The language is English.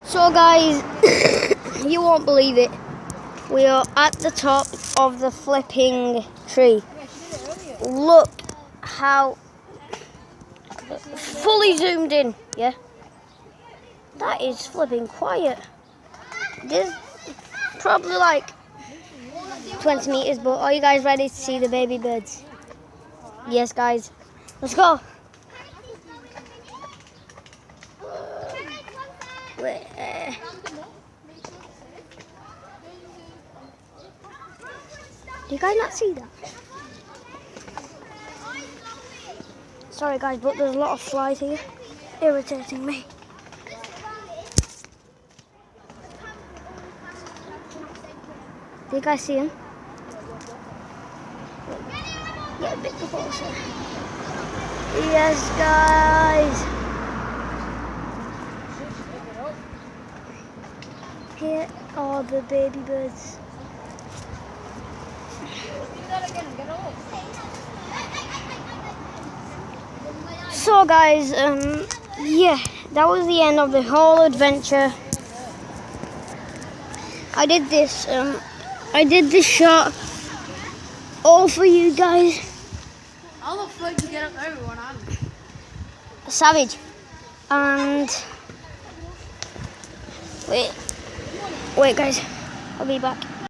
So guys, you won't believe it. We are at the top of the flipping tree. Look how fully zoomed in, yeah? That is flipping quiet. There's probably like 20 meters, but are you guys ready to see the baby birds? Yes, guys. Let's go. Do you guys not see that? Sorry guys, but there's a lot of flies here, irritating me. Do you guys see them? Get a bit closer. Yes, guys. Here are the baby birds. So guys, yeah, that was the end of the whole adventure. I did this shot all for you guys. How the fuck did you get up there with one hand? Savage. And wait guys, I'll be back.